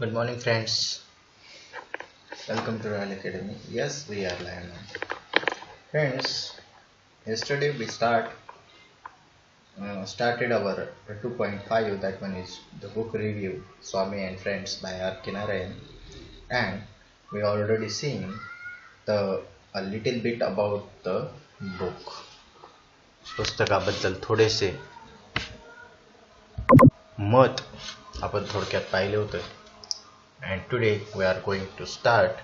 Good morning, friends. Welcome to Royal Academy. Yes, we are live now. Friends, yesterday we started our 2.5. That one is the book review, Swami and Friends by R. K. Narayan, and we already seen the a little bit about the book. पुस्तकाबद्दल थोडेसे मत आपण थोडक्यात पाहिले होते. And today we are going to start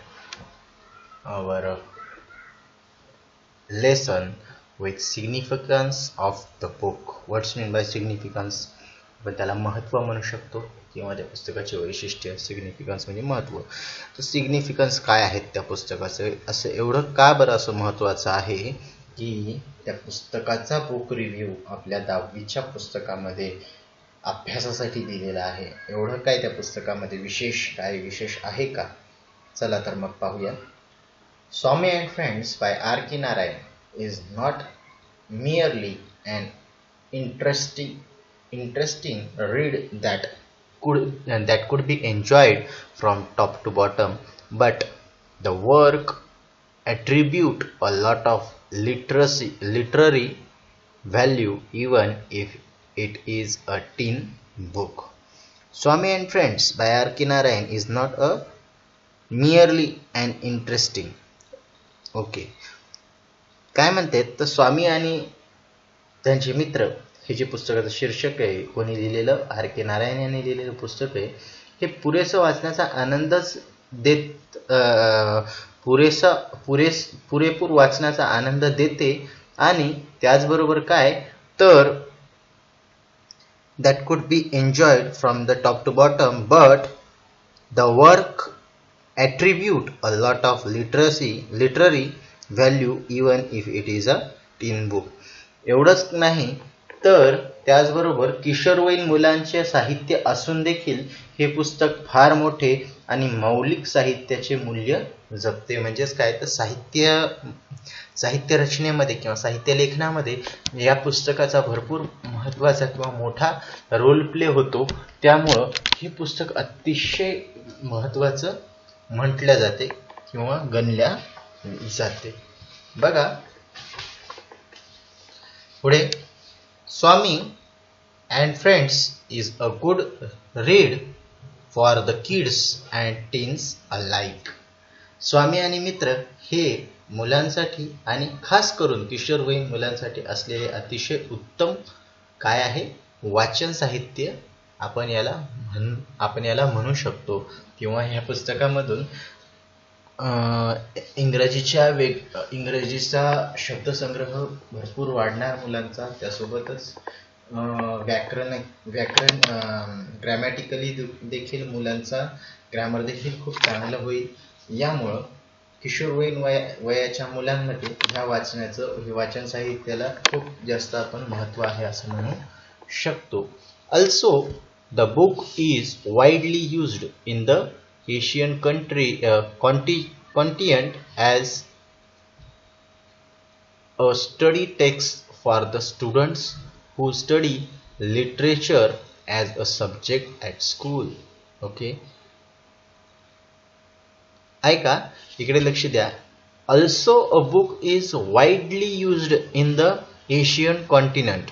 our lesson with significance of the book. What's mean by significance? आपण त्याला महत्व म्हणू शकतो किंवा त्या पुस्तकाचे वैशिष्ट्य. सिग्निफिकन्स म्हणजे महत्व. तर सिग्निफिकन्स काय आहेत त्या पुस्तकाचं, असं एवढं का बरं असं महत्वाचं आहे की त्या पुस्तकाचा बुक रिव्ह्यू आपल्या 10वीच्या पुस्तकामध्ये अभ्यासासाठी दिलेला आहे. एवढं काय त्या पुस्तकामध्ये विशेष आहे का? चला तर मग पाहूया. Swami and Friends by R. K. Narayan is not merely an interesting read that could be enjoyed from top to bottom, but the work attribute a lot of literary value even if it is a teen book. Swami and Friends by R. K. Narayan is not a merely an interesting. Okay, काय म्हणतात तर स्वामी आणि त्यांचे मित्र हे जे पुस्तकाचं शीर्षक आहे, कोणी लिहिलेलं, आर के नारायण यांनी लिहिलेलं पुस्तक आहे. हे पुरेसं वाचण्याचा आनंदच देत पुरेपूर वाचण्याचा आनंद देते आणि त्याचबरोबर काय तर that could be enjoyed from the top to bottom, but the work attribute a lot of literary value even if it is a teen book. एवढंच नाही तर त्याचबरोबर किशोरवयीन मुलांचे साहित्य असून देखील हे पुस्तक फार मोठे आणि मौलिक साहित्याचे मूल्य जपते. म्हणजेच काय तर साहित्य रचनेमध्ये किंवा साहित्य लेखनामध्ये या पुस्तकाचा भरपूर महत्त्वाचा किंवा मोठा रोल प्ले होतो. त्यामुळं हे पुस्तक अतिशय महत्त्वाचं म्हटल्या जाते किंवा गणल्या जाते. बघा पुढे, स्वामी and Friends is a good read for the kids and teens alike. स्वामी आणि मित्र हे मुलांसाठी आणि खास करून किशोरवयीन मुलांसाठी असलेले अतिशय उत्तम काय आहे वाचन साहित्य आपण याला म्हणू शकतो. किंवा ह्या पुस्तकामधून इंग्रजीचा शब्दसंग्रह भरपूर वाढणार मुलांचा, त्यासोबतच व्याकरण ग्रॅमॅटिकली देखील मुलांचा ग्रामर देखील खूप चांगलं होईल. यामुळं किशोरवयीन वयाच्या मुलांमध्ये ह्या वाचन साहित्याला खूप जास्त आपण महत्त्व आहे असं म्हणू शकतो. Also, the book is widely used in the Asian continent as a study text for the students who study literature as a subject at school. Okay, ऐका इकडे लक्ष द्या. Also, a book is widely used in the Asian continent.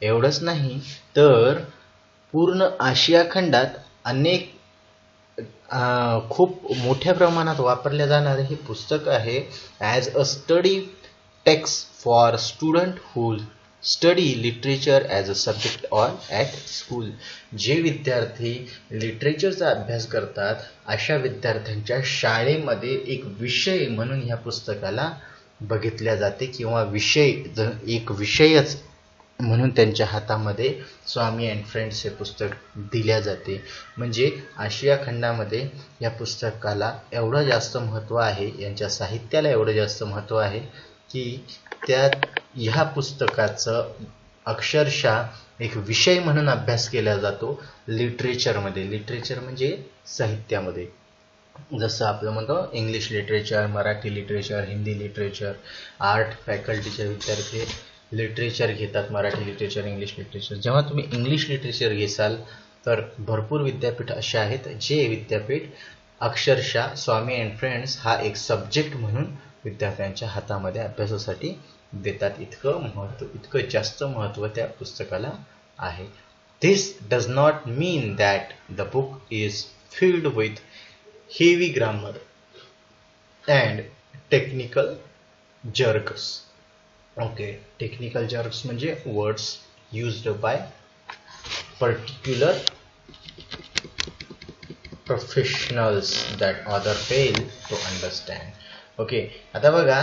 एवढंच नाही तर पूर्ण आशिया खंडात अनेक खूप मोठ्या प्रमाणात वापरल्या जाणारे हे पुस्तक आहे as a study text for student who study literature as a subject or at school. जे विद्यार्थी लिटरेचरचा अभ्यास करतात अशा विद्यार्थ्यांच्या शाळेमध्ये एक विषय म्हणून ह्या पुस्तकाला बघितल्या जाते किंवा एक विषयच म्हणून त्यांच्या हातामध्ये स्वामी अँड फ्रेंड्स हे पुस्तक दिल्या जाते. म्हणजे आशिया खंडामध्ये या पुस्तकाला एवढं जास्त महत्त्व आहे, यांच्या साहित्याला एवढं जास्त महत्त्व आहे की ह्या पुस्तकाचं अक्षरशः एक विषय म्हणून अभ्यास केला जातो लिटरेचरमध्ये. लिटरेचर म्हणजे साहित्यामध्ये, जसं आपलं म्हणतो English literature, Marathi literature, Hindi literature. Art फॅकल्टीचे विद्यार्थी लिटरेचर घेतात, मराठी लिटरेचर, इंग्लिश लिटरेचर. जेव्हा तुम्ही इंग्लिश लिटरेचर घेसाल तर भरपूर विद्यापीठ असे आहेत जे विद्यापीठ अक्षरशः स्वामी अँड फ्रेंड्स हा एक सब्जेक्ट म्हणून विद्यार्थ्यांच्या हातामध्ये अभ्यासासाठी देतात. इतकं जास्त महत्त्व त्या पुस्तकाला आहे. This does not mean that the book is filled with heavy grammar and technical jerks. Okay, technical jerks म्हणजे words used by particular professionals that other fail to understand. Okay, आता बघा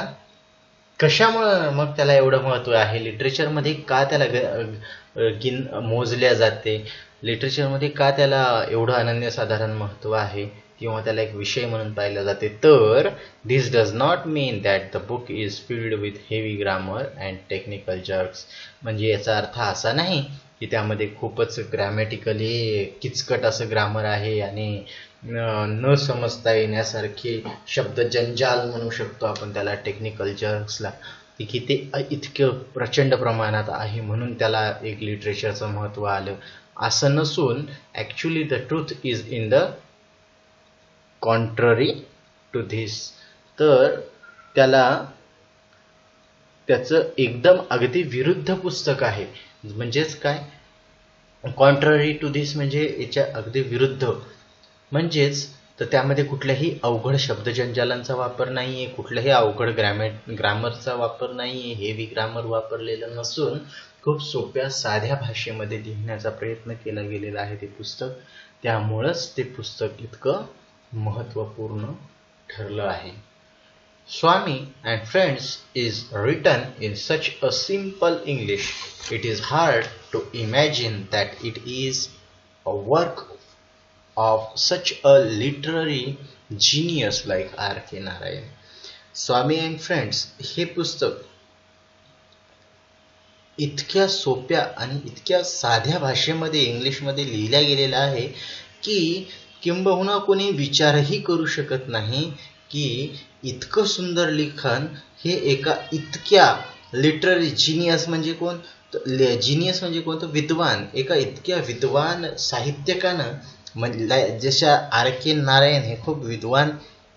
कशामुळे मग त्याला एवढं महत्व आहे. लिटरेचरमध्ये का त्याला मोजल्या जाते, लिटरेचरमध्ये का त्याला एवढं अनन्यसाधारण महत्व आहे किंवा त्याला एक विषय म्हणून पाहिलं जाते. तर this does not mean that the book is filled with heavy grammar and technical jerks. म्हणजे याचा अर्थ असा नाही की त्यामध्ये खूपच ग्रॅमॅटिकली किचकट असं ग्रामर आहे आणि न समजता येण्यासारखे शब्द जंजाल म्हणू शकतो आपण त्याला टेक्निकल जर्क्सला, की ते इतकं प्रचंड प्रमाणात आहे म्हणून त्याला एक लिटरेचरचं महत्त्व आलं असं नसून actually the truth is in the contrary to this. तर त्याचं एकदम अगदी विरुद्ध पुस्तक आहे. म्हणजेच काय, कॉन्ट्ररी टू धिस म्हणजे याच्या अगदी विरुद्ध. म्हणजेच तर त्यामध्ये कुठल्याही अवघड शब्दजंजालांचा वापर नाही आहे, कुठल्याही अवघड ग्रामरचा वापर नाही आहे, हेवी ग्रामर वापरलेलं नसून खूप सोप्या साध्या भाषेमध्ये लिहिण्याचा प्रयत्न केला गेलेला आहे ते पुस्तक. त्यामुळंच ते पुस्तक इतकं महत्त्वपूर्ण ठरलं आहे. Swami and Friends is written in such a simple English, it is hard to imagine that it is a work of such a literary genius like R.K. Narayan. Swami and Friends हे पुस्तक इतक्या सोप्या आणि इतक्या साध्या भाषेमध्ये इंग्लिशमध्ये लिहिल्या गेलेलं आहे की किंबहुना कोणी विचारही करू शकत नाही की इतकं सुंदर लिखाण हे एका इतक्या लिटररी जिनियस म्हणजे कोण, जिनियस म्हणजे कोणतं, विद्वान, एका इतक्या विद्वान साहित्यकानं जशा R.K. नारायण हे खूप विद्वान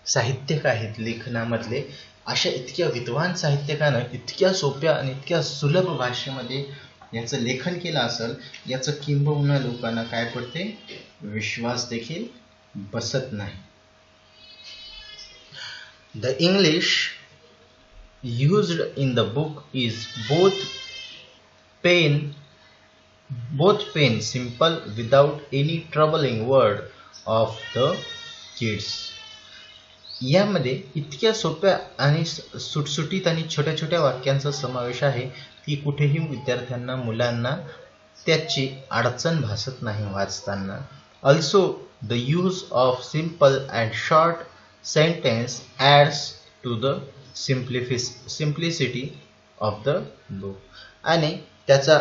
साहित्यक आहेत लेखनामधले, अशा इतक्या विद्वान साहित्यकानं इतक्या सोप्या आणि इतक्या सुलभ भाषेमध्ये याचं लेखन केलं असेल याचं किंबहुना लोकांना काय पडते, विश्वास देखील बसत नाही. The English used in the book is both plain, simple, without any troubling word of the kids. यामध्ये इतक्या सोप्या आणि सुटसुटीत आणि छोट्या छोट्या वाक्यांचा समावेश आहे की कुठेही विद्यार्थ्यांना, मुलांना त्याची अडचण भासत नाही वाचताना. Also the use of simple and short sentence adds to the simplicity of the book. आणि त्याचा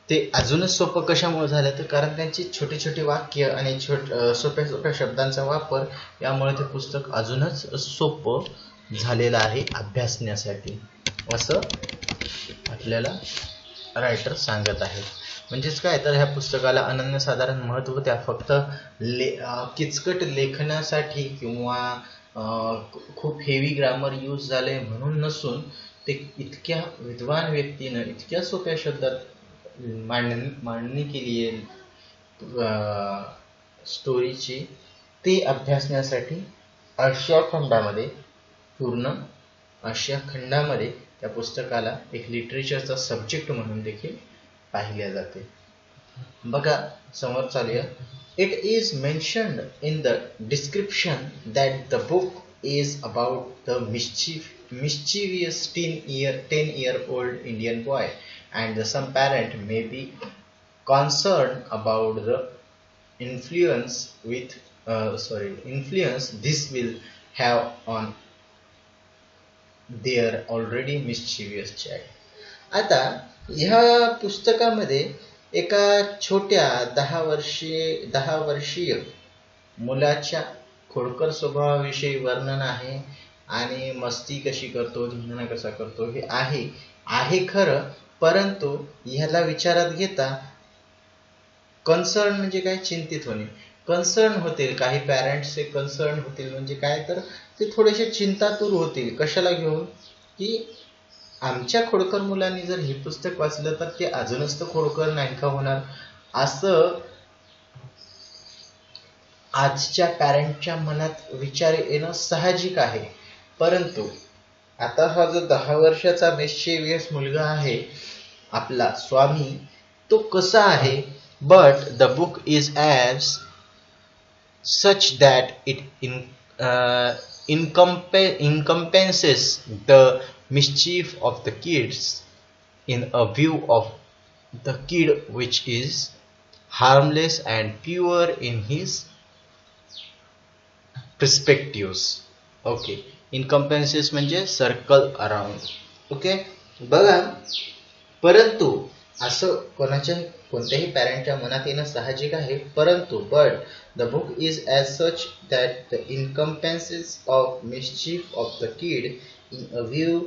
ते अजूनच सोपं कशामुळे झालं तर कारण त्यांची छोटी छोटी वाक्य आणि सोप्या सोप्या शब्दांचा वापर यामुळे ते पुस्तक अजूनच सोपं झालेलं आहे अभ्यासण्यासाठी असं आपल्याला रायटर सांगत आहेत. म्हणजेच काय तर ह्या पुस्तकाला अनन्यसाधारण महत्त्व त्या फक्त किचकट लेखनासाठी किंवा खूप हेवी ग्रामर यूज झाले म्हणून नसून ते इतक्या विद्वान व्यक्तीनं इतक्या सोप्या शब्दात मांडणी केली आहे स्टोरीची, ते अभ्यासण्यासाठी पूर्ण आशिया खंडामध्ये त्या पुस्तकाला एक लिटरेचरचा सब्जेक्ट म्हणून देखील पाहिल्या जाते. बघा समोर चालूया. It is mentioned in the description that the book is about the mischievous 10-year-old Indian boy, and some parent may be concerned about the influence this will have on their already mischievous child. आता ह्या पुस्तकामध्ये एका छोट्या 10 वर्षीय मुलाच्या खोडकर स्वभावाविषयी वर्णन आहे आणि मस्ती कशी करतो, धिंगाणा कसा करतो हे आहे खरं, परंतु ह्याला विचारात घेता कन्सर्न म्हणजे काय, चिंतित होणे. कन्सर्न होतील, काही पॅरेंट्स हे कन्सर्न होतील म्हणजे काय, तर ते थोडेसे चिंतातूर होतील. कशाला घेऊन, की आमच्या खोडकर मुलांनी जर हे पुस्तक वाचलं तर ते अजूनच तर खोडकर नाही का होणार, असं आजच्या पॅरेंटच्या मनात विचार येणं साहजिक आहे. परंतु आता हा जो 10 वर्षाचा मिस्चिवियस मुलगा आहे आपला स्वामी, तो कसा आहे, but the book is as such that it encompasses the mischief of the kids in a view of the kid which is harmless and pure in his perspectives. Okay, encompasses म्हणजे सर्कल अराउंड. ओके, बघा, परंतु असं कोणत्याही पॅरेंटच्या मनात येणं साहजिक आहे. परंतु but the book is as such that the encompasses of mischief of the kid in a view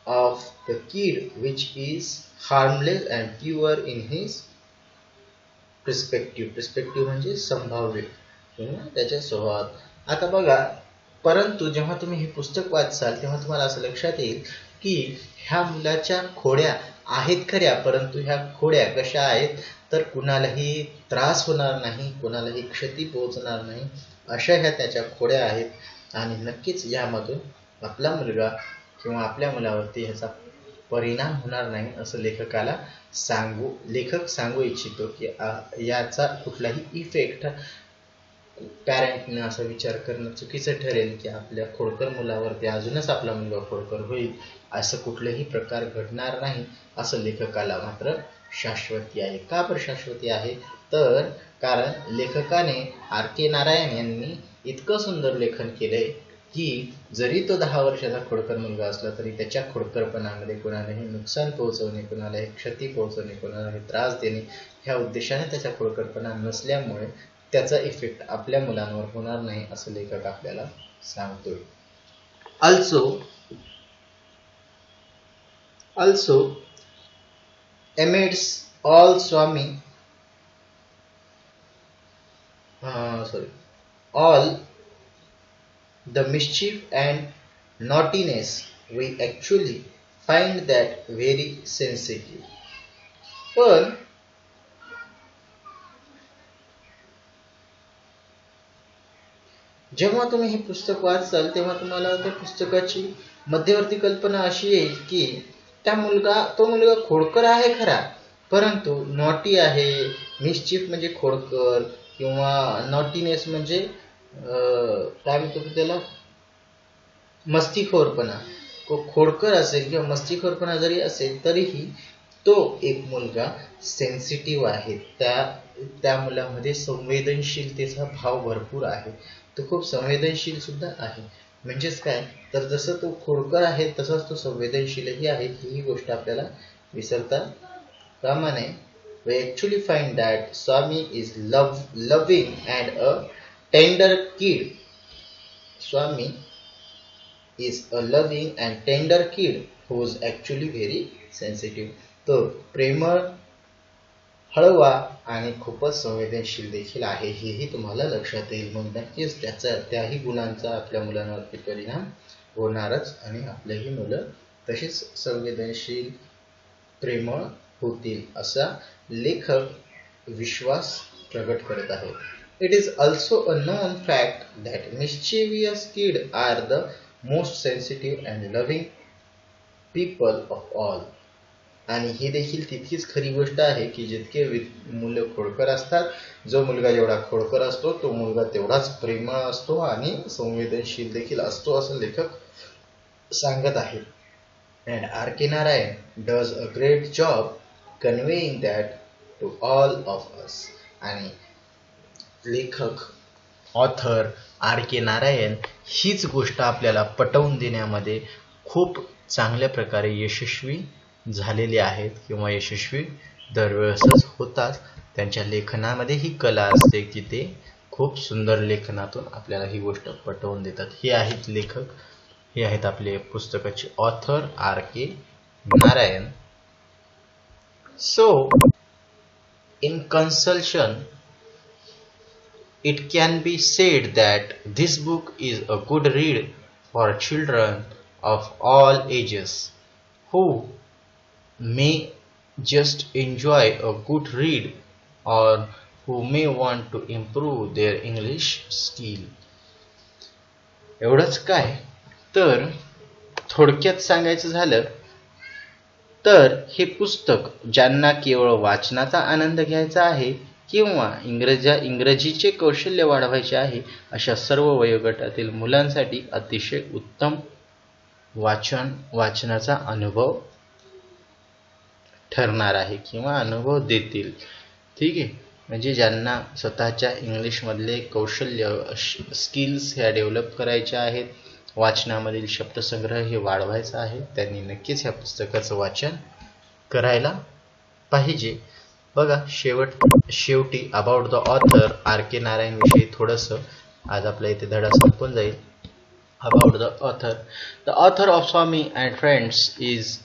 of the kid which is harmless and pure in his perspective म्हणजे संभाव्य किंवा त्याच्या स्वभावात. आता बघा, परंतु जेव्हा तुम्ही हे पुस्तक वाचाल तेव्हा तुम्हाला असं लक्षात येईल की ह्या मुलाच्या खोड्या आहेत खऱ्या, परंतु ह्या खोड्या कशा आहेत, तर कुणालाही त्रास होणार नाही, कुणालाही क्षती पोहोचणार नाही, अशा ह्या त्याच्या खोड्या आहेत. आणि नक्कीच यामधून आपला मुलगा किंवा आपल्या मुलावरती ह्याचा परिणाम होणार नाही असं लेखक सांगू इच्छितो, की याचा कुठलाही इफेक्ट पॅरेंटने असा विचार करणं चुकीचं ठरेल की आपल्या खोडकर मुलावरती अजूनच आपला मुलगा खोडकर होईल, असं कुठलेही प्रकार घडणार नाही असं लेखकाला मात्र शाश्वती आहे. का बरं शाश्वती आहे, तर कारण लेखकाने R.K. नारायण यांनी इतकं सुंदर लेखन केलंय की जरी तो 10 वर्षाचा खोडकर मुलगा असला तरी त्याच्या खोडकरपणामध्ये कोणालाही नुकसान पोहोचवणे, कोणालाही क्षती पोहोचवणे, कोणालाही त्रास देणे ह्या उद्देशाने त्याचा खोडकरपणा नसल्यामुळे त्याचा इफेक्ट आपल्या मुलांवर होणार नाही असं लेखक आपल्याला सांगतोय. Also amidst all all the mischief and naughtiness, we actually find that very sensitive. पण जेव्हा तुम्ही हे पुस्तक वाचाल तेव्हा तुम्हाला त्या पुस्तकाची मध्यवर्ती कल्पना अशी येईल की तो मुलगा खोडकर आहे खरा, परंतु नॉटी आहे. मिस्चिफ म्हणजे खोडकर किंवा नॉटीनेस म्हणजे काय म्हणतो त्याला, मस्तीखोरपणा. खोडकर असेल किंवा मस्तीखोरपणा जरी असेल तरीही तो एक मुलगा सेन्सिटिव्ह आहे. त्या मुलामध्ये संवेदनशीलतेचा भाव भरपूर आहे. तो खूप संवेदनशील सुद्धा आहे. म्हणजेच काय, तर जसं तो खोडकर आहे तसाच तो संवेदनशीलही आहे. ही गोष्ट आपल्याला विसरता कामा नये. We actually find that Swami is loving and a tender kid. Swami is a loving and tender kid who is actually very sensitive. तो प्रेमळ, हळवा आणि खूपच संवेदनशील देखील आहे, हेही तुम्हाला लक्षात येईल. मग नक्कीच त्याही गुणांचा आपल्या मुलांवरती परिणाम होणारच आणि आपल्याही मुलं तशीच संवेदनशील, प्रेमळ होतील असा लेखक विश्वास प्रकट करत आहे. It is also a known fact that mischievous kids are the most sensitive and loving people of all. आणि ही देखील तितकीच खरी गोष्ट आहे की जितके मुलं खोडकर असतात, जो मुलगा जेवढा खोडकर असतो तो मुलगा तेवढाच प्रेमळ असतो आणि संवेदनशील देखील असतो असं लेखक सांगत आहे. And R.K. Narayan does a great job conveying that to all of us. आणि लेखक ऑथर R.K. नारायण हीच गोष्ट आपल्याला पटवून देण्यामध्ये खूप चांगल्या प्रकारे यशस्वी झालेले आहेत किंवा यशस्वी दरवेळेसच होतात. त्यांच्या लेखनामध्ये ही कला असते की ते खूप सुंदर लेखनातून आपल्याला ही गोष्ट पटवून देतात. हे आहेत लेखक, हे आहेत आपले पुस्तकाचे author R.K. Narayan. So In conclusion, it can be said that this book is a good read for children of all ages who may just enjoy a good read or who may want to improve their English skill. एवढंच काय तर थोडक्यात सांगायचं झालं तर हे पुस्तक ज्यांना केवळ वाचनाचा आनंद घ्यायचा आहे किंवा इंग्रजीचे कौशल्य वाढवायचे आहे अशा सर्व वयोगटातील मुलांसाठी अतिशय उत्तम वाचनाचा अनुभव ठरणार आहे किंवा अनुभव देतील. ठीक आहे, म्हणजे ज्यांना स्वतःच्या इंग्लिशमधले कौशल्य स्किल्स ह्या डेव्हलप करायच्या आहेत, वाचनामधील शब्दसंग्रह हे वाढवायचा आहे, त्यांनी नक्कीच ह्या पुस्तकाचं वाचन करायला पाहिजे. बघा शेवटी about the author R.K. Narayan विषयी थोडंसं आज आपल्या इथे धडा संपून जाईल. About the author of Swami and friends is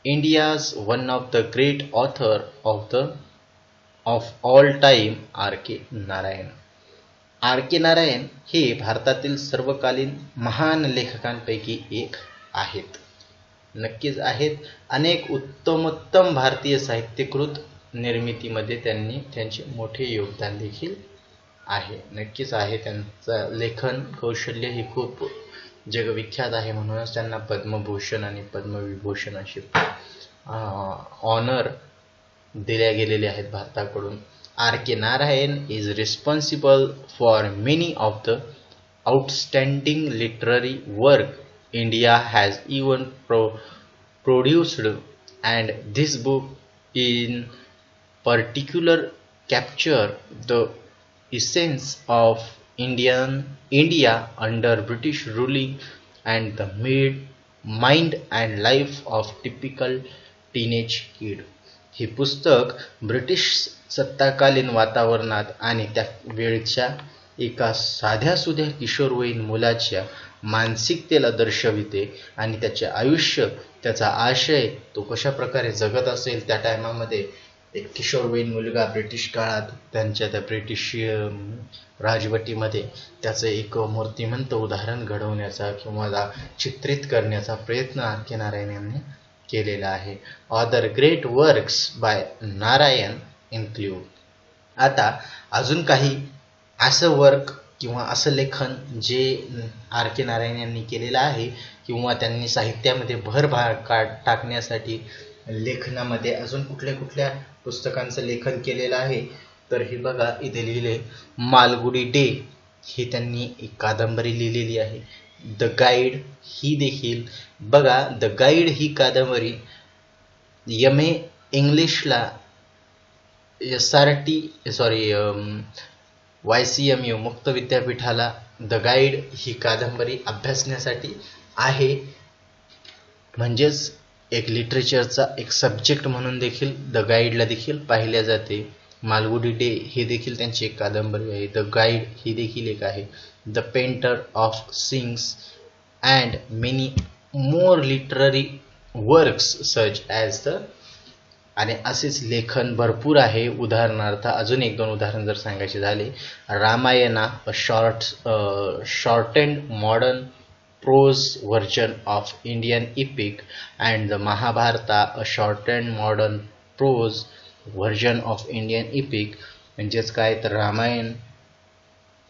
India's one of the great author of all time R.K. Narayan. R.K. Narayan हे भारतातील सर्वकालीन महान लेखकांपैकी एक आहेत. नक्कीच आहेत. अनेक उत्तमोत्तम भारतीय साहित्यकृत निर्मितीमध्ये त्यांचे मोठे योगदान देखील आहे. नक्कीच आहे. त्यांचं लेखन कौशल्य हे खूप जगविख्यात आहे. म्हणूनच त्यांना पद्मभूषण आणि पद्मविभूषण असे ऑनर दिल्या गेलेले आहेत भारताकडून. R.K. Narayan is responsible for many of the outstanding literary work India has even produced, and this book in particular capture the essence of India under British ruling and the mind and life of typical teenage kid. हे पुस्तक British सत्ताकालीन वातावरणात आणि त्या वेळच्या एका साध्यासुध्या किशोरवयीन मुलाच्या मानसिकतेला दर्शविते आणि त्याचे आयुष्य, त्याचा आशय, तो कशा प्रकारे जगत असेल त्या टायमामध्ये. एक किशोरवयीन मुलगा ब्रिटिश काळात त्यांच्या त्या ब्रिटिश राजवटीमध्ये त्याचं एक मूर्तिमंत उदाहरण घडवण्याचा किंवा चित्रित करण्याचा प्रयत्न R.K. नारायण यांनी केलेला आहे. Other great works by Narayan include. आता अजून काही असं वर्क किंवा असं लेखन जे R.K. नारायण यांनी केलेलं आहे किंवा त्यांनी साहित्यामध्ये भर टाकण्यासाठी लेखनामध्ये अजून कुठल्या पुस्तकांचं लेखन केलेलं आहे तर हे बघा इथे लिहिले. मालगुडी डे ही त्यांनी एक कादंबरी लिहिलेली आहे. द गाईड ही देखील बघा, द गाईड ही कादंबरी MA इंग्लिशला YCMU मुक्त विद्यापीठाला द गाईड ही कादंबरी अभ्यासण्यासाठी आहे. म्हणजेच एक लिटरेचरचा एक सब्जेक्ट म्हणून देखील द गाईडला देखील पाहिल्या जाते. मालगुडी डे हे देखील त्यांची एक कादंबरी आहे. द गाईड ही देखील एक आहे. The painter of sings and many more literary works such as the, आणि असेच लेखन भरपूर आहे. उदाहरणार्थ अजून एक दोन उदाहरण जर सांगायचे झाले, Ramayana a shortened modern prose version of Indian epic and the Mahabharata a shortened modern prose version of Indian epic. म्हणजेच काय तर रामायण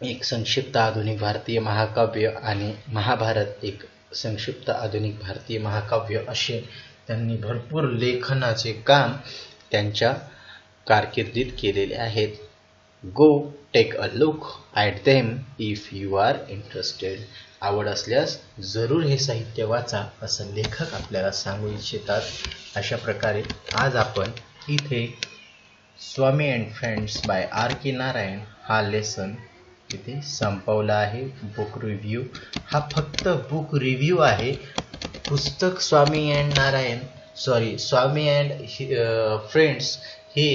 एक संक्षिप्त आधुनिक भारतीय महाकाव्य आणि महाभारत एक संक्षिप्त आधुनिक भारतीय महाकाव्य असे त्यांनी भरपूर लेखनाचे काम त्यांच्या कारकिर्दीत केलेले आहेत. Go take a look at them if you are interested. आवड असल्यास जरूर हे साहित्य वाचा असं लेखक आपल्याला सांगू इच्छितात. अशा प्रकारे आज आपण इथे स्वामी अँड फ्रेंड्स बाय R.K. नारायण हा लेसन इथे संपवला आहे. बुक रिव्ह्यू हा फक्त बुक रिव्ह्यू आहे. पुस्तक स्वामी अँड फ्रेंड्स हे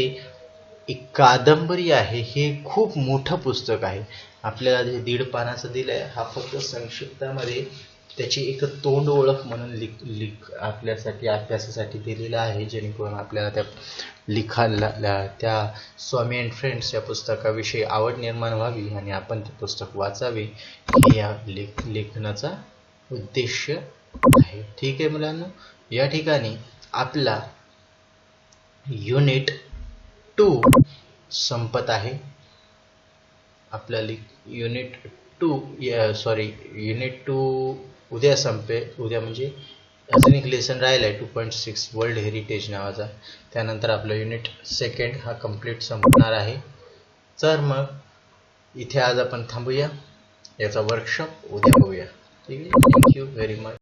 एक कादंबरी आहे. हे खूप मोठं पुस्तक आहे. आपल्याला जे 1.5 पानाचं दिलंय हा फक्त संक्षिप्तामध्ये त्याची एक तोंड ओळख म्हणून आपल्यासाठी अभ्यासासाठी दिलेला आहे, जेणेकरून आपल्याला त्या त्या स्वामी अँड फ्रेंड्स या पुस्तकाविषयी आवड निर्माण व्हावी आणि आपण ते पुस्तक वाचावे हे या लेखनाचा उद्देश आहे. ठीक आहे मुलांनो, या ठिकाणी आपला युनिट 2 संपत आहे. आपला युनिट 2 उद्या संपेल. उद्या म्हणजे अजून एक लेसन राहिला आहे 2.6 वर्ल्ड हेरिटेज नावाचा. त्यानंतर आपलं युनिट 2 हा कंप्लीट संपणार आहे. तर मग इथे आज आपण थांबूया. याचा वर्कशॉप उद्या होऊया. ठीक आहे. Thank you very much.